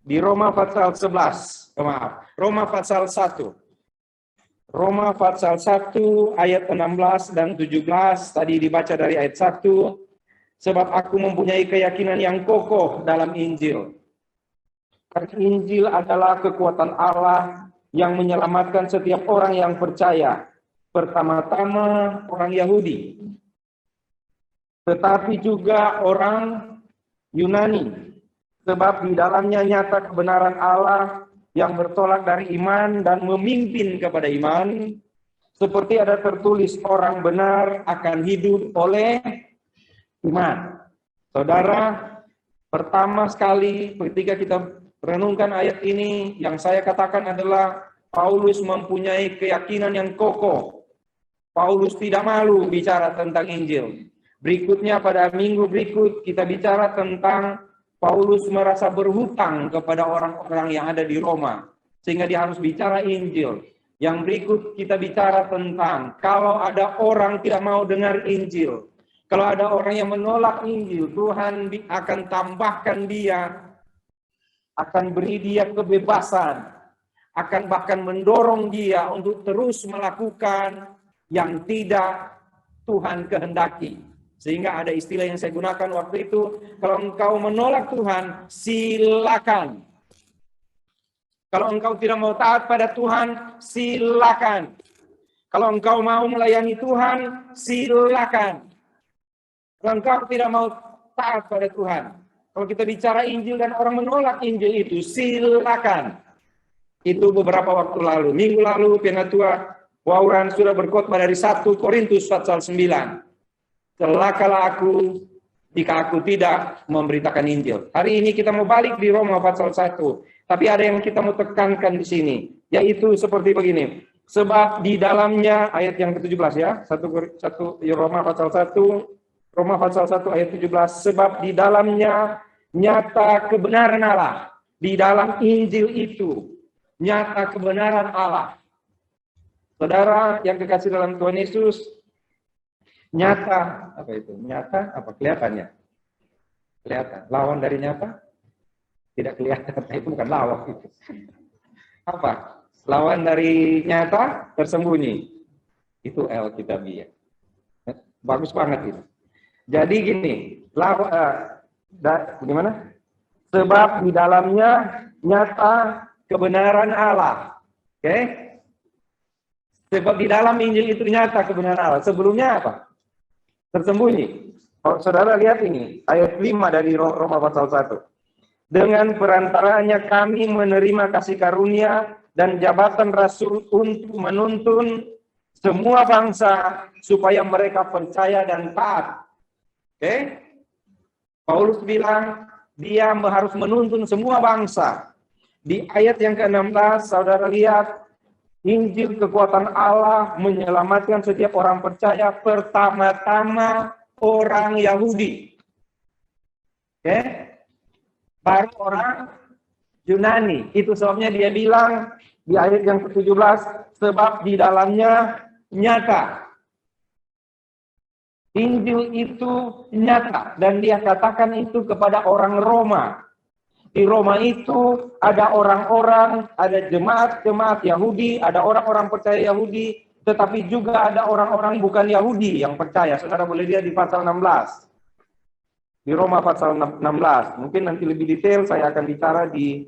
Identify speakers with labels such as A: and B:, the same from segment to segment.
A: di Roma pasal 11, Roma pasal 1. Roma pasal 1 ayat 16 dan 17, tadi dibaca dari ayat 1, sebab aku mempunyai keyakinan yang kokoh dalam Injil. Karena Injil adalah kekuatan Allah yang menyelamatkan setiap orang yang percaya. Pertama-tama orang Yahudi, tetapi juga orang Yunani. Sebab di dalamnya nyata kebenaran Allah yang bertolak dari iman dan memimpin kepada iman. Seperti ada tertulis, orang benar akan hidup oleh iman. Saudara, pertama sekali ketika kita renungkan ayat ini, yang saya katakan adalah Paulus mempunyai keyakinan yang kokoh. Paulus tidak malu bicara tentang Injil. Berikutnya pada minggu berikut kita bicara tentang Paulus merasa berhutang kepada orang-orang yang ada di Roma, sehingga dia harus bicara Injil. Yang berikut kita bicara tentang kalau ada orang tidak mau dengar Injil, kalau ada orang yang menolak Injil, Tuhan akan tambahkan dia, akan beri dia kebebasan, akan bahkan mendorong dia untuk terus melakukan yang tidak Tuhan kehendaki. Sehingga ada istilah yang saya gunakan waktu itu, kalau engkau menolak Tuhan, silakan. Kalau engkau tidak mau taat pada Tuhan, silakan. Kalau engkau mau melayani Tuhan, silakan. Kalau engkau tidak mau taat pada Tuhan, kalau kita bicara Injil dan orang menolak Injil itu, silakan. Itu beberapa waktu lalu. Minggu lalu, Penatua Wauran sudah berkhotbah dari 1 Korintus pasal 9. Celakalah aku jika aku tidak memberitakan Injil. Hari ini kita mau balik di Roma pasal 1. Tapi ada yang kita mau tekankan di sini. Yaitu seperti begini. Sebab di dalamnya, ayat yang ke-17 ya. Roma pasal 1. Roma pasal 1 ayat 17. Sebab di dalamnya nyata kebenaran Allah. Di dalam Injil itu nyata kebenaran Allah. Saudara yang kekasih dalam Tuhan Yesus, nyata, apa itu? Nyata, apa kelihatannya? Kelihatan. Lawan dari nyata? Tidak kelihatan, itu bukan lawan. Itu. Apa? Lawan dari nyata, tersembunyi. Itu Alkitabiah. Bagus banget itu. Jadi gini, gimana? Sebab di dalamnya nyata kebenaran Allah. Oke? Sebab di dalam Injil itu nyata kebenaran Allah. Sebelumnya apa? Tersembunyi. Oh, saudara lihat ini, ayat 5 dari Roma pasal 1. Dengan perantaranya kami menerima kasih karunia dan jabatan rasul untuk menuntun semua bangsa supaya mereka percaya dan taat. Oke? Paulus bilang dia harus menuntun semua bangsa. Di ayat yang ke-16, saudara lihat, Injil kekuatan Allah menyelamatkan setiap orang percaya, pertama-tama orang Yahudi. Oke? Baru orang Yunani. Itu sebabnya dia bilang di ayat yang ke-17, sebab di dalamnya nyata. Injil itu nyata. Dan dia katakan itu kepada orang Roma. Di Roma itu ada orang-orang, ada jemaat-jemaat Yahudi, ada orang-orang percaya Yahudi, tetapi juga ada orang-orang bukan Yahudi yang percaya. Saudara boleh lihat di pasal 16. Di Roma pasal 16. Mungkin nanti lebih detail saya akan bicara di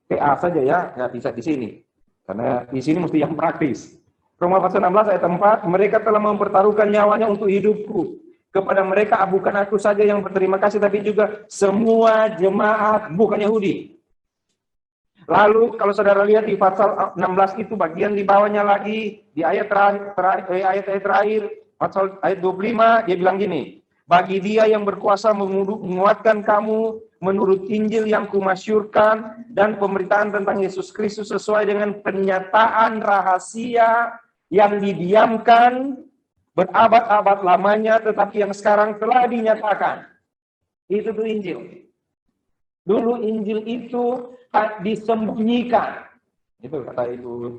A: PA saja ya, nggak bisa di sini. Karena di sini mesti yang praktis. Roma pasal 16 ayat 4, mereka telah mempertaruhkan nyawanya untuk hidupku. Kepada mereka bukan aku saja yang berterima kasih, tapi juga semua jemaat bukan Yahudi. Lalu kalau saudara lihat di pasal 16 itu bagian di bawahnya lagi, di ayat terakhir, pasal ayat 25, dia bilang gini, bagi dia yang berkuasa menguatkan kamu menurut Injil yang kumasyurkan dan pemberitaan tentang Yesus Kristus sesuai dengan pernyataan rahasia yang didiamkan berabad-abad lamanya, tetapi yang sekarang telah dinyatakan. Itu tuh Injil. Dulu Injil itu disembunyikan. Itu kata Ibu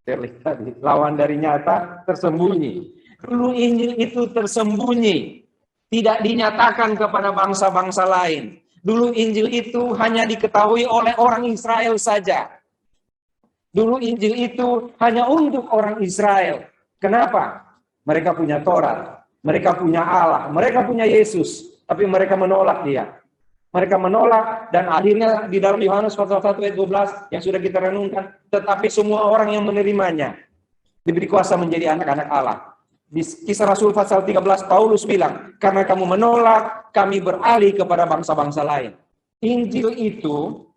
A: Terli tadi. Lawan dari nyata, tersembunyi. Dulu Injil itu tersembunyi. Tidak dinyatakan kepada bangsa-bangsa lain. Dulu Injil itu hanya diketahui oleh orang Israel saja. Dulu Injil itu hanya untuk orang Israel. Kenapa? Mereka punya Taurat, mereka punya Allah, mereka punya Yesus, tapi mereka menolak dia. Mereka menolak dan akhirnya di dalam Yohanes pasal 1 ayat 12 yang sudah kita renungkan, tetapi semua orang yang menerimanya diberi kuasa menjadi anak-anak Allah. Di Kisah Rasul pasal 13 Paulus bilang, karena kamu menolak, kami beralih kepada bangsa-bangsa lain. Injil itu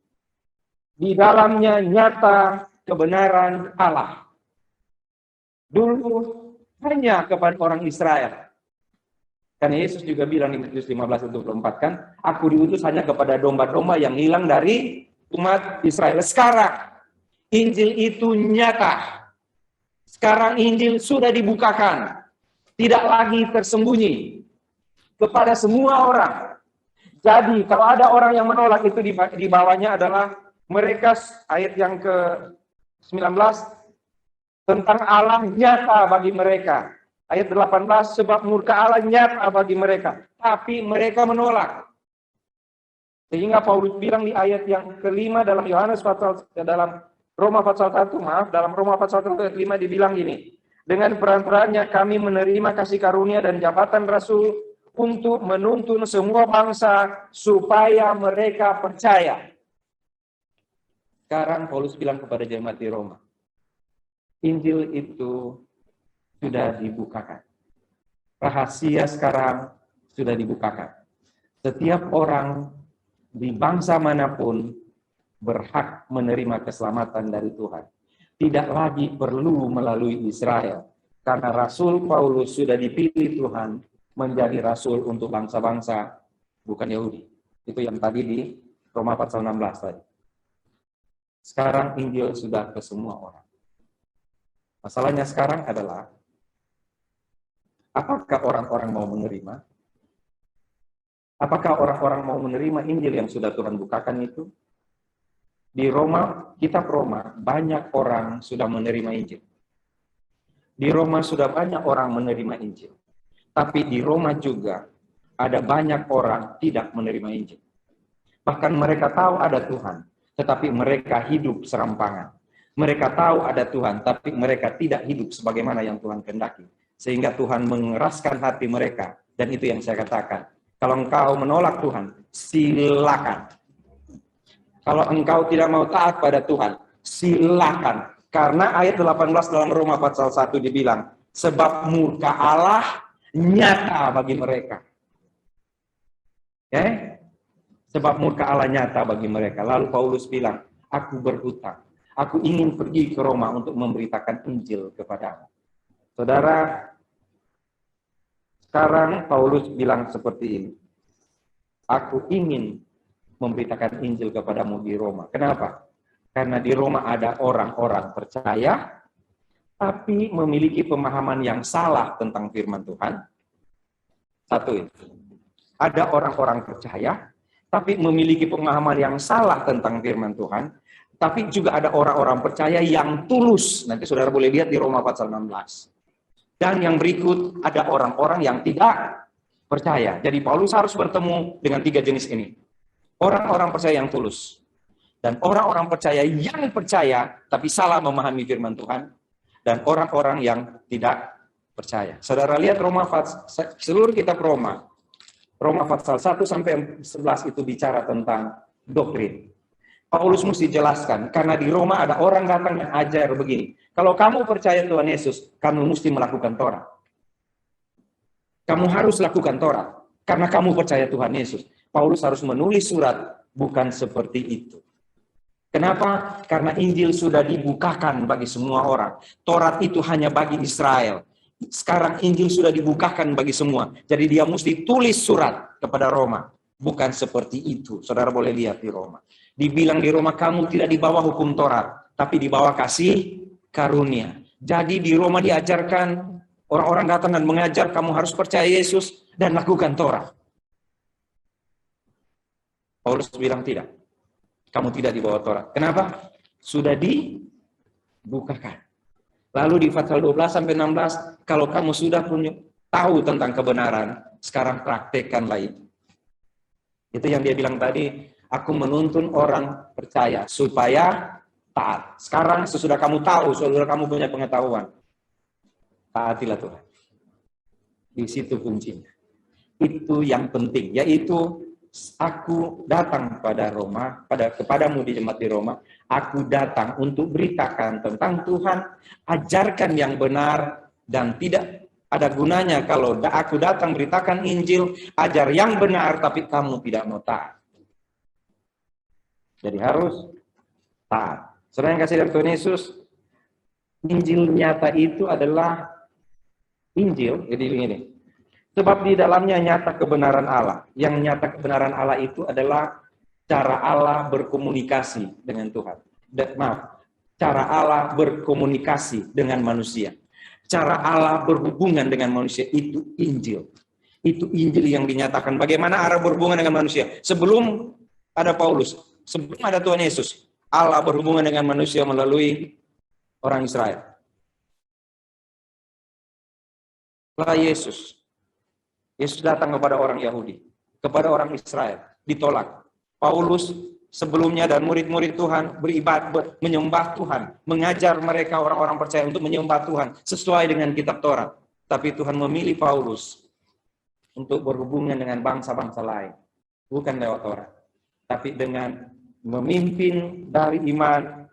A: di dalamnya nyata kebenaran Allah. Dulu hanya kepada orang Israel. Karena Yesus juga bilang di Matius 15:24 kan, aku diutus hanya kepada domba-domba yang hilang dari umat Israel. Sekarang Injil itu nyata. Sekarang Injil sudah dibukakan. Tidak lagi tersembunyi kepada semua orang. Jadi kalau ada orang yang menolak itu di bawahnya adalah mereka ayat yang ke-19 tentang Allah nyata bagi mereka. Ayat 18, sebab murka Allah nyata bagi mereka. Tapi mereka menolak. Sehingga Paulus bilang di ayat yang kelima dalam dalam Roma pasal 1, dalam Roma pasal 1 ayat 5 dibilang gini. Dengan perantaranya kami menerima kasih karunia dan jabatan rasul untuk menuntun semua bangsa supaya mereka percaya. Sekarang Paulus bilang kepada jemaat di Roma, Injil itu sudah dibukakan. Rahasia sekarang sudah dibukakan. Setiap orang di bangsa manapun berhak menerima keselamatan dari Tuhan. Tidak lagi perlu melalui Israel. Karena Rasul Paulus sudah dipilih Tuhan menjadi rasul untuk bangsa-bangsa, bukan Yahudi. Itu yang tadi di Roma pasal 16 tadi. Sekarang Injil sudah ke semua orang. Masalahnya sekarang adalah, apakah orang-orang mau menerima? Apakah orang-orang mau menerima Injil yang sudah Tuhan bukakan itu? Di Roma, kitab Roma, banyak orang sudah menerima Injil. Di Roma sudah banyak orang menerima Injil. Tapi di Roma juga ada banyak orang tidak menerima Injil. Bahkan mereka tahu ada Tuhan, tetapi mereka hidup serampangan. Mereka tahu ada Tuhan, tapi mereka tidak hidup sebagaimana yang Tuhan kehendaki. Sehingga Tuhan mengeraskan hati mereka. Dan itu yang saya katakan. Kalau engkau menolak Tuhan, silakan. Kalau engkau tidak mau taat pada Tuhan, silakan. Karena ayat 18 dalam Roma pasal 1 dibilang, sebab murka Allah nyata bagi mereka. Sebab murka Allah nyata bagi mereka. Lalu Paulus bilang, aku berhutang. Aku ingin pergi ke Roma untuk memberitakan Injil kepadamu. Saudara, sekarang Paulus bilang seperti ini. Aku ingin memberitakan Injil kepadamu di Roma. Kenapa? Karena di Roma ada orang-orang percaya, tapi memiliki pemahaman yang salah tentang firman Tuhan. Satu itu. Ada orang-orang percaya, tapi memiliki pemahaman yang salah tentang firman Tuhan. Tapi juga ada orang-orang percaya yang tulus. Nanti saudara boleh lihat di Roma pasal 16. Dan yang berikut, ada orang-orang yang tidak percaya. Jadi Paulus harus bertemu dengan tiga jenis ini. Orang-orang percaya yang tulus. Dan orang-orang percaya yang percaya, tapi salah memahami firman Tuhan. Dan orang-orang yang tidak percaya. Saudara lihat seluruh kitab Roma. Roma pasal 1 sampai 11 itu bicara tentang doktrin. Paulus mesti jelaskan, karena di Roma ada orang datang yang ajar begini. Kalau kamu percaya Tuhan Yesus, kamu mesti melakukan Taurat. Kamu harus lakukan Taurat, karena kamu percaya Tuhan Yesus. Paulus harus menulis surat, bukan seperti itu. Kenapa? Karena Injil sudah dibukakan bagi semua orang. Taurat itu hanya bagi Israel. Sekarang Injil sudah dibukakan bagi semua. Jadi dia mesti tulis surat kepada Roma. Bukan seperti itu. Saudara boleh lihat di Roma. Dibilang di Roma, kamu tidak di bawah hukum Taurat, tapi di bawah kasih karunia. Jadi di Roma diajarkan, orang-orang datang dan mengajar, kamu harus percaya Yesus dan lakukan Taurat. Paulus bilang tidak. Kamu tidak di bawah Taurat. Kenapa? Sudah dibukakan. Lalu di pasal 12 sampai 16, kalau kamu sudah punya tahu tentang kebenaran, sekarang praktekkanlah itu. Itu yang dia bilang tadi, aku menuntun orang percaya supaya taat. Sekarang sesudah kamu tahu, sesudah kamu punya pengetahuan, taatilah Tuhan. Di situ kuncinya. Itu yang penting, yaitu aku datang pada Roma, kepadamu di jemaat di Roma, aku datang untuk beritakan tentang Tuhan, ajarkan yang benar, dan tidak ada gunanya kalau aku datang beritakan Injil, ajar yang benar, tapi kamu tidak mau taat. Jadi harus taat. Saudara yang kasih dari Tuhan Yesus, Injil nyata itu adalah Injil, jadi begini. Sebab di dalamnya nyata kebenaran Allah. Yang nyata kebenaran Allah itu adalah cara Allah berkomunikasi dengan Tuhan. Cara Allah berkomunikasi dengan manusia. Cara Allah berhubungan dengan manusia itu Injil. Itu Injil yang dinyatakan. Bagaimana Allah berhubungan dengan manusia? Sebelum ada Paulus, sebelum ada Tuhan Yesus, Allah berhubungan dengan manusia melalui orang Israel. Setelah Yesus datang kepada orang Yahudi, kepada orang Israel, ditolak. Paulus sebelumnya dan murid-murid Tuhan beribadah, menyembah Tuhan, mengajar mereka orang-orang percaya untuk menyembah Tuhan sesuai dengan kitab Taurat. Tapi Tuhan memilih Paulus untuk berhubungan dengan bangsa-bangsa lain, bukan lewat Taurat, tapi dengan memimpin dari iman,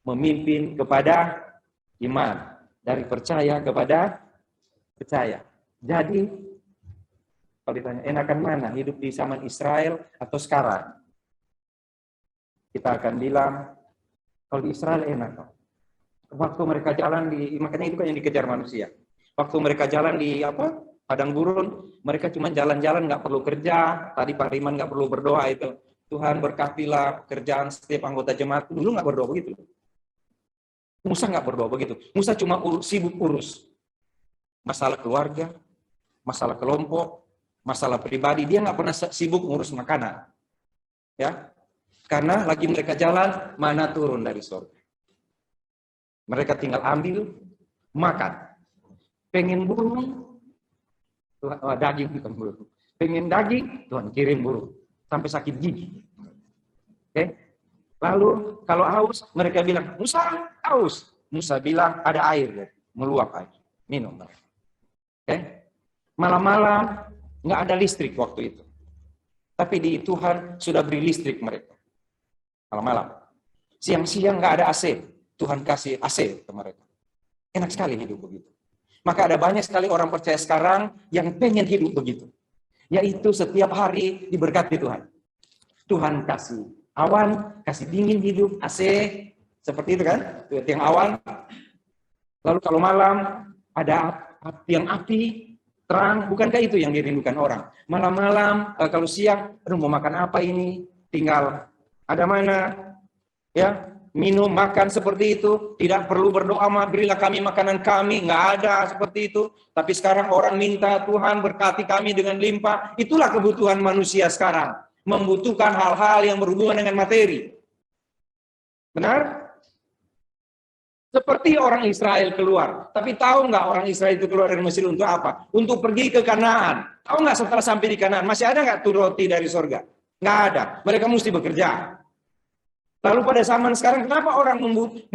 A: memimpin kepada iman, dari percaya kepada percaya. Jadi kalau ditanya enakan mana, hidup di zaman Israel atau sekarang? Kita akan bilang kalau di Israel enak. Waktu mereka jalan makanya itu kan yang dikejar manusia. Waktu mereka jalan di padang gurun, mereka cuma jalan-jalan, nggak perlu kerja. Tadi Pak Riman nggak perlu berdoa itu. Tuhan berkatilah kerjaan setiap anggota jemaat. Dulu nggak berdoa begitu. Musa nggak berdoa begitu. Musa cuma sibuk urus masalah keluarga, masalah kelompok, masalah pribadi. Dia nggak pernah sibuk ngurus makanan. Ya, karena lagi mereka jalan, mana turun dari surga. Mereka tinggal ambil, makan. Pengen burung, daging bukan burung. Pengen daging, Tuhan kirim burung. Sampai sakit gigi. Oke? Lalu kalau haus, mereka bilang, Musa haus. Musa bilang, ada air. Meluap air. Minum. Oke? Malam-malam, nggak ada listrik waktu itu. Tapi di Tuhan sudah beri listrik mereka. Malam-malam. Siang-siang nggak ada AC. Tuhan kasih AC ke mereka. Enak sekali hidup begitu. Maka ada banyak sekali orang percaya sekarang yang pengen hidup begitu. Yaitu setiap hari diberkati Tuhan. Tuhan kasih awan, kasih dingin hidup, AC. Seperti itu kan? Tiang awan. Lalu kalau malam ada tiang api, terang. Bukankah itu yang dirindukan orang? Malam-malam, kalau siang, aduh mau makan apa ini? Tinggal ada mana? Ya, minum, makan seperti itu. Tidak perlu berdoa, berilah kami makanan kami. Nggak ada seperti itu. Tapi sekarang orang minta Tuhan berkati kami dengan limpah. Itulah kebutuhan manusia sekarang. Membutuhkan hal-hal yang berhubungan dengan materi. Benar? Seperti orang Israel keluar. Tapi tahu nggak orang Israel itu keluar dari Mesir untuk apa? Untuk pergi ke Kanaan. Tahu nggak setelah sampai di Kanaan, masih ada nggak tuh roti dari surga? Nggak ada. Mereka mesti bekerja. Lalu pada zaman sekarang, kenapa orang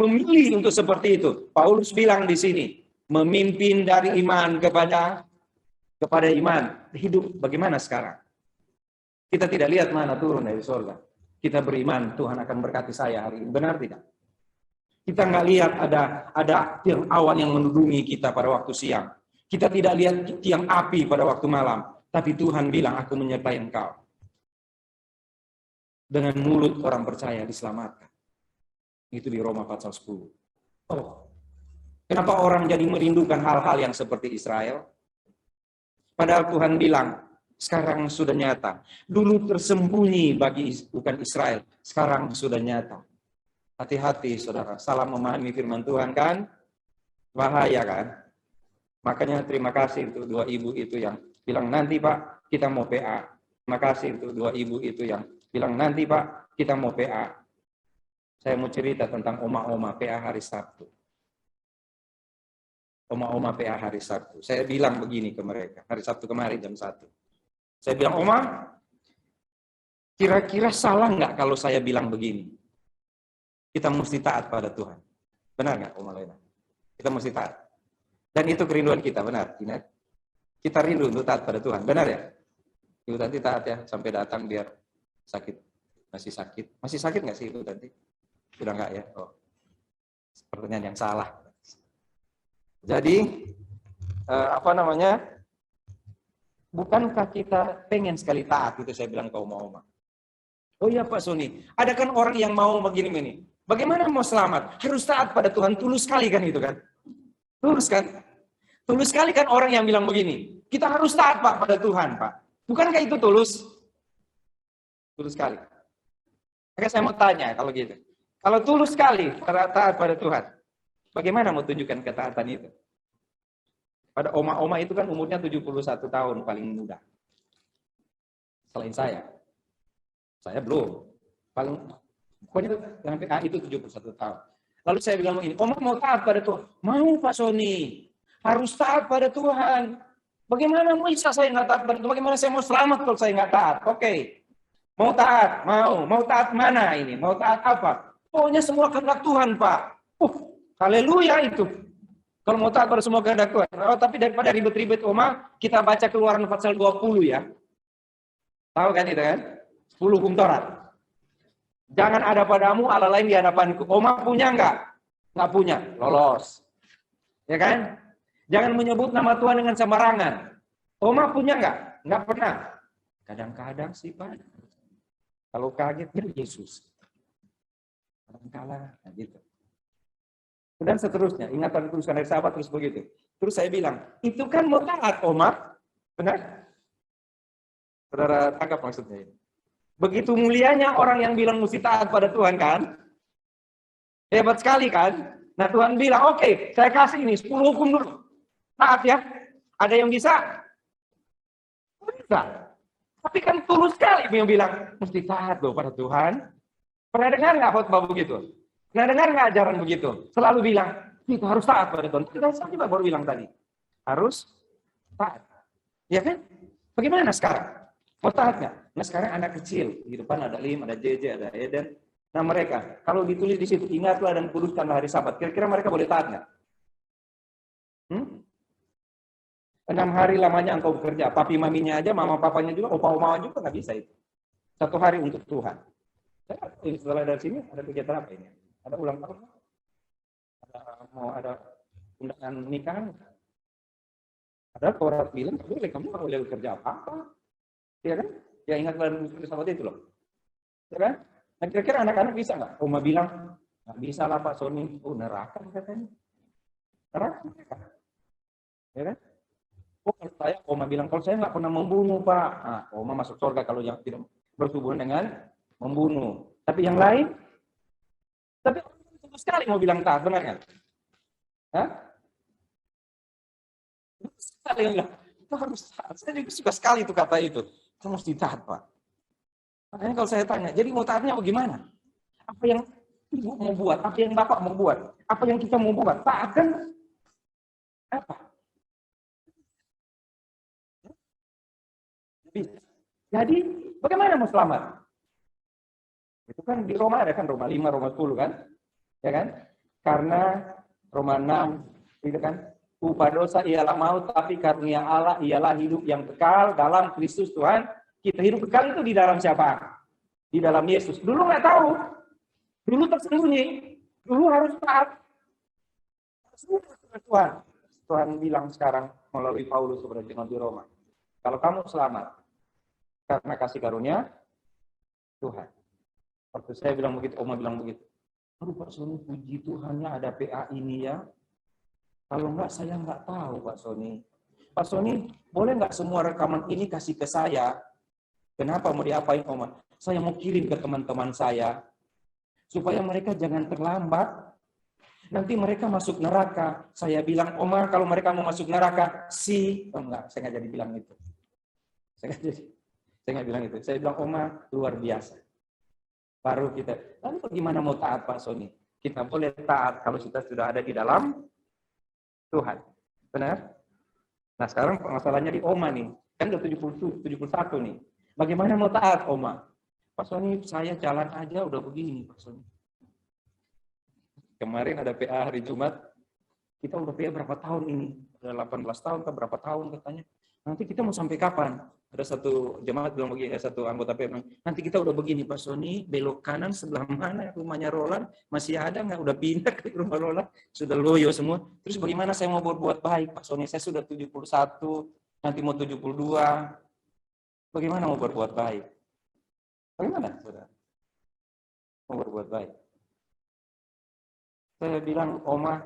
A: memilih untuk seperti itu? Paulus bilang di sini, memimpin dari iman kepada iman. Hidup bagaimana sekarang? Kita tidak lihat mana turun dari surga. Kita beriman, Tuhan akan berkati saya hari ini. Benar tidak? Kita nggak lihat ada tiang awan yang menudungi kita pada waktu siang. Kita tidak lihat tiang api pada waktu malam. Tapi Tuhan bilang, aku menyertai engkau. Dengan mulut orang percaya diselamatkan. Itu di Roma pasal 10. Oh, kenapa orang jadi merindukan hal-hal yang seperti Israel? Padahal Tuhan bilang, sekarang sudah nyata. Dulu tersembunyi bagi bukan Israel, sekarang sudah nyata. Hati-hati saudara, salah memahami firman Tuhan kan? Bahaya kan? Makanya terima kasih untuk dua ibu itu yang bilang, nanti Pak, kita mau PA. Terima kasih untuk dua ibu itu yang bilang, nanti Pak, kita mau PA. Saya mau cerita tentang oma-oma PA hari Sabtu. Oma-oma PA hari Sabtu. Saya bilang begini ke mereka, hari Sabtu kemarin jam 1. Saya bilang, Oma, Kira-kira salah nggak kalau saya bilang begini? Kita mesti taat pada Tuhan. Benar nggak, Om Alena? Kita mesti taat. Dan itu kerinduan kita, benar. Kita rindu untuk taat pada Tuhan, benar ya? Ibu Tanti taat ya, sampai datang biar sakit. Masih sakit. Masih sakit nggak sih Ibu Tanti? Sudah nggak ya? Oh, pertanyaan yang salah. Jadi, bukankah kita pengen sekali taat, itu saya bilang ke oma-oma. Oh iya Pak Sony, ada kan orang yang mau begini-begini. Bagaimana mau selamat? Harus taat pada Tuhan, tulus sekali kan itu kan? Tulus kan? Tulus sekali kan orang yang bilang begini. Kita harus taat Pak pada Tuhan Pak. Bukankah itu tulus? Tulus sekali. Maka saya mau tanya kalau gitu. Kalau tulus sekali taat pada Tuhan, bagaimana mau tunjukkan ketaatan itu? Pada oma-oma itu kan umurnya 71 tahun paling muda. Selain saya. Saya belum. Pokoknya itu 71 tahun. Lalu saya bilang begini, oma mau taat pada Tuhan? Mau Pak Sony. Harus taat pada Tuhan. Bagaimana bisa saya nggak taat pada Tuhan? Bagaimana saya mau selamat kalau saya nggak taat? Oke. Mau taat? Mau. Mau taat mana ini? Mau taat apa? Pokoknya semua kehendak Tuhan, Pak. Haleluya itu. Kalau mau taat pada semua kehendak Tuhan. Oh, tapi daripada ribet-ribet, Oma, kita baca Keluaran pasal 20 ya. Tahu kan itu kan? 10 hukum Taurat. Jangan ada padamu Allah lain di hadapanku. Oma punya enggak? Enggak punya. Lolos. Ya kan? Jangan menyebut nama Tuhan dengan sembarangan. Oma punya enggak? Enggak pernah. Kadang-kadang sih, Pak. Kalau kaget, ya Yesus. Kadang-kadang, nah gitu. Dan seterusnya, ingatan tulisan dari sahabat terus begitu. Terus saya bilang, itu kan mau taat, Oma. Benar? Saudara tangkap maksudnya ini. Begitu mulianya orang yang bilang mesti taat pada Tuhan kan? Hebat sekali kan? Nah Tuhan bilang, oke, saya kasih ini 10 hukum dulu. Taat ya. Ada yang bisa? Bisa. Tapi kan tulus sekali yang bilang, mesti taat loh pada Tuhan. Pernah dengar nggak khotbah begitu? Pernah dengar nggak ajaran begitu? Selalu bilang, kita harus taat pada Tuhan. Kita juga baru bilang tadi. Harus taat. Ya kan? Bagaimana sekarang? Mau taat nggak? Nah sekarang anak kecil. Di depan ada Lim, ada JJ, ada Eden. Nah mereka, kalau ditulis di situ, ingatlah dan kuduskanlah hari Sabat. Kira-kira mereka boleh taat nggak? 6 hari lamanya engkau bekerja. Papi maminya aja, mama papanya juga, opa oma juga nggak bisa itu. 1 hari untuk Tuhan. Setelah dari sini ada kegiatan apa ini? Ada ulang tahun? Ada undangan nikahan? Ada Taurat bilang, kamu nggak boleh bekerja apa-apa. Ya kan? Ya ingatlah dan sahabat itu loh. Ya kan? Nah kira-kira anak-anak bisa nggak? Oma bilang, nggak bisa lah Pak Sony. Oh neraka katanya. Neraka. Ya kan? Oh kalau saya, Oma bilang, kalau saya nggak pernah membunuh Pak. Nah, Oma masuk surga kalau yang tidak berhubungan dengan membunuh. Tapi yang lain, tapi tentu sekali mau bilang taat, benar kan? Hah? Sekali yang bilang, itu harus taat. Saya juga suka sekali itu kata itu. Kita mesti taat, Pak. Makanya kalau saya tanya, jadi mau taatnya bagaimana? Apa yang ibu mau buat? Apa yang bapak mau buat? Apa yang kita mau buat? Taat kan? Apa? Jadi, bagaimana mau selamat? Itu kan di Roma ada kan, Roma 5, Roma 10 kan? Ya kan? Karena Roma 6, itu kan? Upah dosa ialah maut, tapi karunia Allah ialah hidup yang kekal dalam Kristus Tuhan. Kita hidup kekal itu di dalam siapa? Di dalam Yesus. Dulu nggak tahu. Dulu tersembunyi. Dulu harus taat. Tuhan. Tuhan bilang sekarang melalui Paulus kepada jemaat di Roma. Kalau kamu selamat, karena kasih karunia Tuhan. Waktu saya bilang begitu, Oma bilang begitu. Aduh Pak Sony, puji Tuhannya ada PA ini ya. Kalau enggak, saya enggak tahu Pak Sony. Pak Sony, boleh enggak semua rekaman ini kasih ke saya? Kenapa mau diapain Oma? Saya mau kirim ke teman-teman saya. Supaya mereka jangan terlambat. Nanti mereka masuk neraka. Saya bilang, Oma, kalau mereka mau masuk neraka, oh enggak, saya enggak jadi bilang itu. Saya enggak bilang itu. Saya bilang, Oma, luar biasa. Baru kita, lalu bagaimana mau taat Pak Sony? Kita boleh taat kalau kita sudah ada di dalam Tuhan. Benar? Nah sekarang masalahnya di Oma nih. Kan udah 71 nih. Bagaimana mau taat Oma? Pak Sony, saya jalan aja udah begini, Pak Sony. Kemarin ada PA hari Jumat, kita udah PA berapa tahun ini? Udah 18 tahun, ke berapa tahun katanya. Nanti kita mau sampai kapan? Ada satu jemaat bilang begini, satu anggota PA bilang, nanti kita udah begini Pak Sony, belok kanan sebelah mana rumahnya Roland, masih ada nggak? Udah pindah ke rumah Roland, sudah loyo semua. Terus bagaimana saya mau berbuat baik Pak Sony? Saya sudah 71, nanti mau 72. Bagaimana mau berbuat baik? Bagaimana, saudara? Mau berbuat baik. Saya bilang, Oma,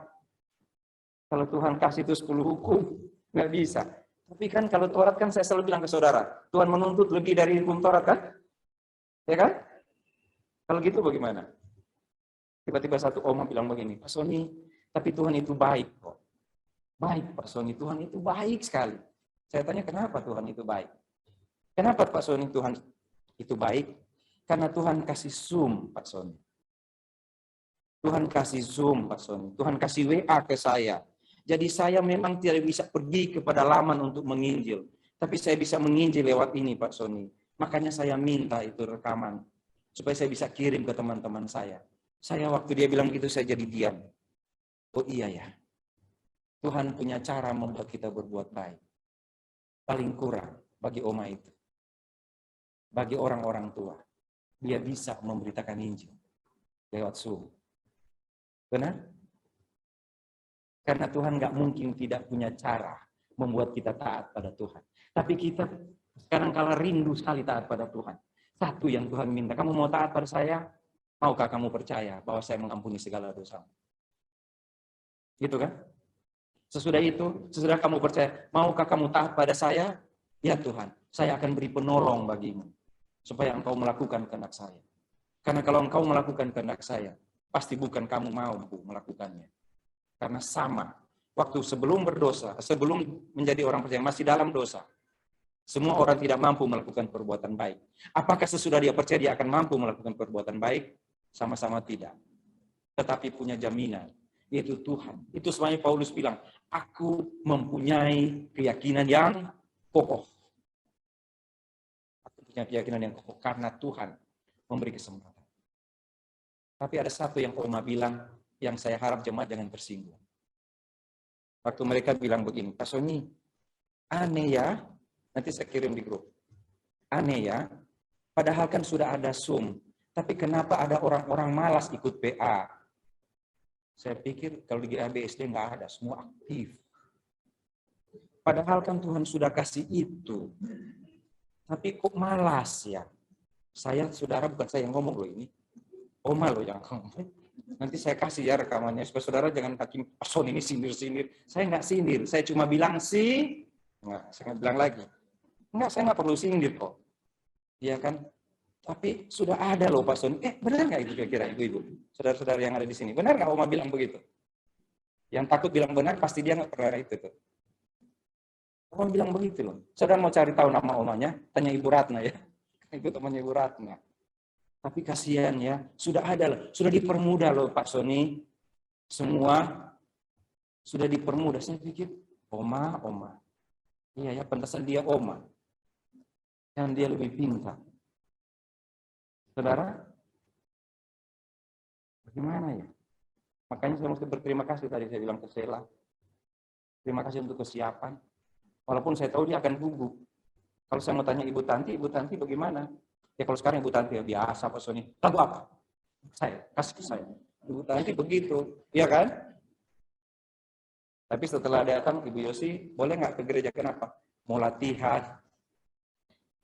A: kalau Tuhan kasih itu 10 hukum, nggak bisa. Tapi kan kalau Taurat kan saya selalu bilang ke saudara, Tuhan menuntut lebih dari hukum Taurat kan? Ya kan? Kalau gitu bagaimana? Tiba-tiba satu Oma bilang begini, Pak Sony, tapi Tuhan itu baik kok. Baik Pak Sony, Tuhan itu baik sekali. Saya tanya, kenapa Tuhan itu baik? Kenapa Pak Sony Tuhan itu baik? Karena Tuhan kasih Zoom, Pak Sony. Tuhan kasih Zoom, Pak Sony. Tuhan kasih WA ke saya. Jadi saya memang tidak bisa pergi kepada laman untuk menginjil. Tapi saya bisa menginjil lewat ini, Pak Sony. Makanya saya minta itu rekaman. Supaya saya bisa kirim ke teman-teman saya. Saya waktu dia bilang gitu, saya jadi diam. Oh iya ya. Tuhan punya cara membuat kita berbuat baik. Paling kurang bagi Oma itu. Bagi orang-orang tua. Dia bisa memberitakan Injil lewat Zoom. Benar? Karena Tuhan nggak mungkin tidak punya cara membuat kita taat pada Tuhan. Tapi kita sekarang kala rindu sekali taat pada Tuhan. Satu yang Tuhan minta, kamu mau taat pada saya? Maukah kamu percaya bahwa saya mengampuni segala dosa? Gitu kan? Sesudah itu, sesudah kamu percaya, maukah kamu taat pada saya? Ya Tuhan, saya akan beri penolong bagimu. Supaya engkau melakukan kehendak saya. Karena kalau engkau melakukan kehendak saya, pasti bukan kamu mampu melakukannya. Karena sama, waktu sebelum berdosa, sebelum menjadi orang percaya, masih dalam dosa. Semua orang tidak mampu melakukan perbuatan baik. Apakah sesudah dia percaya dia akan mampu melakukan perbuatan baik? Sama-sama tidak. Tetapi punya jaminan, yaitu Tuhan. Itu sebabnya Paulus bilang, aku mempunyai keyakinan yang kokoh. Keyakinan yang kokoh karena Tuhan memberi kesempatan. Tapi ada satu yang Oma bilang yang saya harap jemaat jangan tersinggung. Waktu mereka bilang begini, Pak Sony, aneh ya, nanti saya kirim di grup. Aneh ya, padahal kan sudah ada Zoom, tapi kenapa ada orang-orang malas ikut PA? Saya pikir kalau di GABSD nggak ada, semua aktif. Padahal kan Tuhan sudah kasih itu. Tapi kok malas ya? Saya, saudara, bukan saya yang ngomong loh ini. Oma loh yang ngomong. Nanti saya kasih ya rekamannya. Supaya saudara jangan hakim, person ini sindir-sindir. Saya nggak sindir. Saya cuma bilang sih. Nggak, saya nggak bilang lagi. Nggak, saya nggak perlu sindir kok. Iya kan? Tapi sudah ada loh Pak Son. Benar nggak itu kira-kira ibu-ibu? Saudara-saudara yang ada di sini. Benar nggak Oma bilang begitu? Yang takut bilang benar, pasti dia nggak pernah itu tuh. Oma bilang begitu loh. Saudara mau cari tahu nama omanya, tanya Ibu Ratna ya. Itu temannya Ibu Ratna. Tapi kasihan ya, sudah ada loh. Sudah dipermudah loh Pak Sony. Semua sudah dipermudah. Saya pikir, Oma. Iya ya, pantasan dia Oma. Yang dia lebih pintar. Saudara, bagaimana ya? Makanya saya mesti berterima kasih tadi saya bilang ke Sela. Terima kasih untuk kesiapan. Walaupun saya tahu dia akan gugup. Kalau saya mau tanya Ibu Tanti bagaimana? Ya kalau sekarang Ibu Tanti ya biasa Pak Sony. Lagu apa? Saya, kasih saya. Ibu Tanti begitu, ya kan? Tapi setelah datang Ibu Yosi, boleh nggak ke gereja? Kenapa? Mau latihan.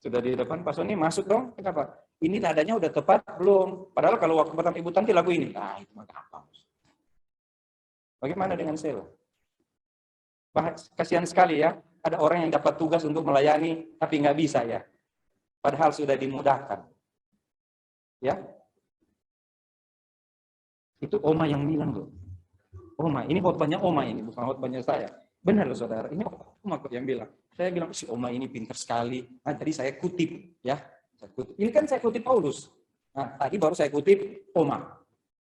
A: Sudah di depan Pak Sony, masuk dong. Kenapa? Ini nadanya udah tepat belum? Padahal kalau waktu pertama Ibu Tanti lagu ini. Itu mah gampang. Bagaimana dengan Sela? Kasihan sekali ya. Ada orang yang dapat tugas untuk melayani, tapi nggak bisa ya. Padahal sudah dimudahkan. Ya. Itu Oma yang bilang loh. Oma, ini khotbahnya Oma ini, bukan khotbahnya saya. Benar loh saudara, ini Oma yang bilang. Saya bilang, si Oma ini pintar sekali. Nah, tadi saya kutip. Ya. Ini kan saya kutip Paulus. Nah, tadi baru saya kutip Oma.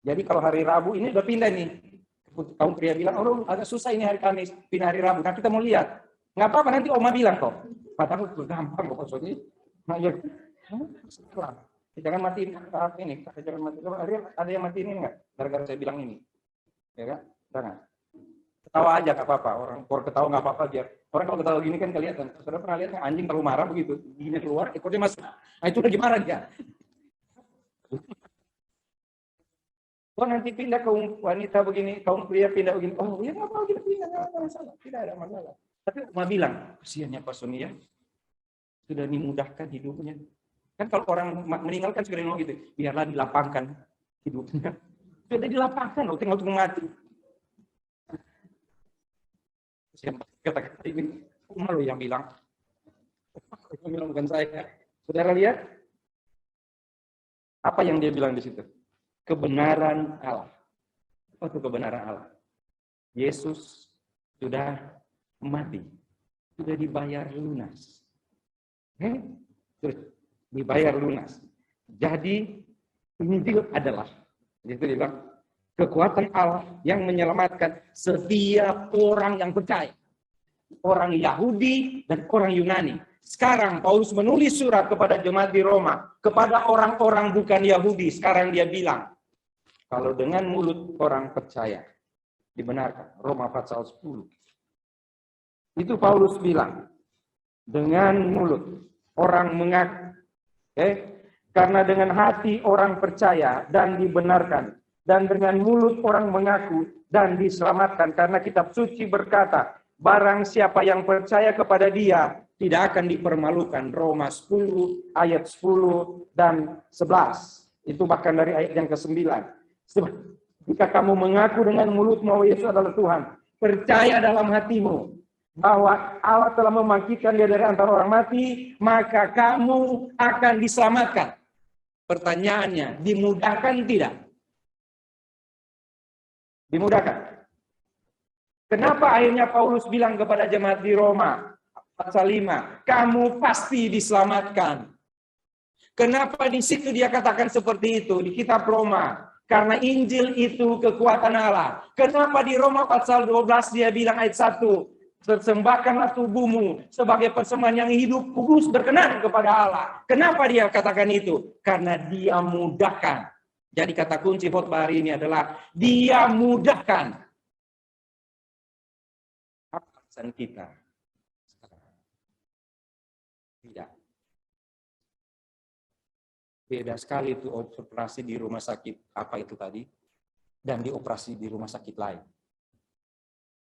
A: Jadi kalau hari Rabu ini udah pindah nih. Kaum pria bilang, oh agak susah ini hari Kamis, pindah hari Rabu. Nah kita mau lihat. Nggak apa-apa nanti Oma bilang kok. Padahal gampang kok maksudnya. Nah, ya. Jangan matiin saat ini, jangan matiin. Ada yang matiin ini enggak? Gara-gara saya bilang ini. Ya kan? Jangan. Ketawa aja nggak apa-apa. Orang ketawa nggak apa-apa biar. Orang kalau ketawa gini kan kelihatan. Saudara pernah lihat anjing terlalu marah begitu, giginya keluar, ekornya masuk. Nah itu udah gimana dia? Oh nanti pindah ke wanita begini, kaum pria pindah begini. Oh ya nggak apa-apa kita pindah, nggak ada masalah, tidak ada masalah. Tapi mau bilang, kasihannya Pak Sonia sudah dimudahkan hidupnya. Kan kalau orang meninggal kan sudah gitu, biarlah dilapangkan hidupnya. Sudah dilapangkan loh, tinggal tunggu mati. Kata-kata ini, malu yang bilang. Yang bilang bukan saya. Saudara lihat apa yang dia bilang di situ? Kebenaran Allah. Apa itu kebenaran Allah? Yesus sudah mati, sudah dibayar lunas. Terus dibayar lunas. Jadi Injil adalah, itu dia bilang, kekuatan Allah yang menyelamatkan setiap orang yang percaya. Orang Yahudi dan orang Yunani. Sekarang Paulus menulis surat kepada jemaat di Roma, kepada orang-orang bukan Yahudi. Sekarang dia bilang, kalau dengan mulut orang percaya, dibenarkan. Roma pasal 10. Itu Paulus bilang, dengan mulut orang mengaku. Karena dengan hati orang percaya dan dibenarkan. Dan dengan mulut orang mengaku dan diselamatkan. Karena kitab suci berkata, barang siapa yang percaya kepada dia, tidak akan dipermalukan. Roma 10, ayat 10 dan 11. Itu bahkan dari ayat yang ke-9. Jika kamu mengaku dengan mulut bahwa Yesus adalah Tuhan, percaya dalam hatimu bahwa Allah telah membangkitkan dia dari antara orang mati, maka kamu akan diselamatkan. Pertanyaannya, dimudahkan tidak? Dimudahkan. Kenapa akhirnya Paulus bilang kepada jemaat di Roma, pasal 5, kamu pasti diselamatkan. Kenapa di situ dia katakan seperti itu, di kitab Roma? Karena Injil itu kekuatan Allah. Kenapa di Roma pasal 12 dia bilang ayat 1, persembahkanlah tubuhmu sebagai persembahan yang hidup, kudus, berkenan kepada Allah. Kenapa dia katakan itu? Karena dia mudahkan. Jadi kata kunci khotbah hari ini adalah dia mudahkan. Apa pesan kita? Tidak. Beda sekali itu operasi di rumah sakit apa itu tadi dan dioperasi di rumah sakit lain.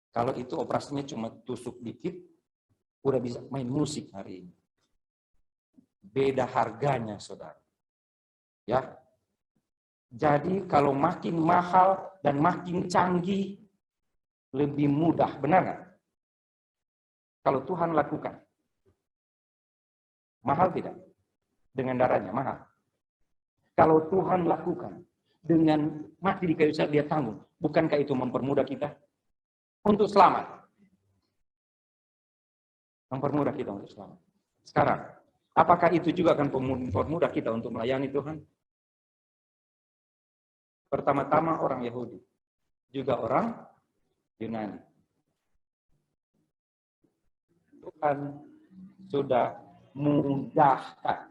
A: Kalau itu operasinya cuma tusuk dikit, udah bisa main musik hari ini. Beda harganya, saudara. Ya. Jadi kalau makin mahal dan makin canggih, lebih mudah, benar nggak? Kalau Tuhan lakukan. Mahal tidak? Dengan darahnya, mahal. Kalau Tuhan lakukan dengan mati di kayu salib dia tanggung, bukankah itu mempermudah kita untuk selamat? Mempermudah kita untuk selamat. Sekarang, apakah itu juga akan mempermudah kita untuk melayani Tuhan? Pertama-tama orang Yahudi, juga orang Yunani. Tuhan sudah mudahkan.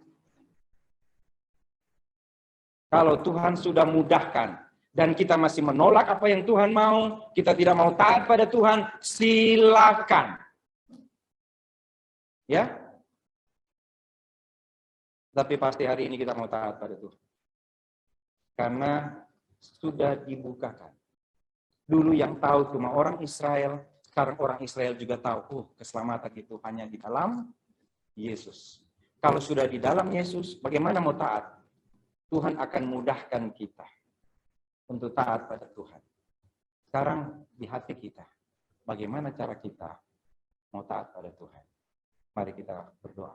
A: Kalau Tuhan sudah mudahkan dan kita masih menolak apa yang Tuhan mau, kita tidak mau taat pada Tuhan, silakan. Ya. Tapi pasti hari ini kita mau taat pada Tuhan. Karena sudah dibukakan. Dulu yang tahu cuma orang Israel, sekarang orang Israel juga tahu, keselamatan itu hanya di dalam Yesus. Kalau sudah di dalam Yesus, bagaimana mau taat? Tuhan akan mudahkan kita untuk taat pada Tuhan. Sekarang di hati kita, bagaimana cara kita mau taat pada Tuhan? Mari kita berdoa.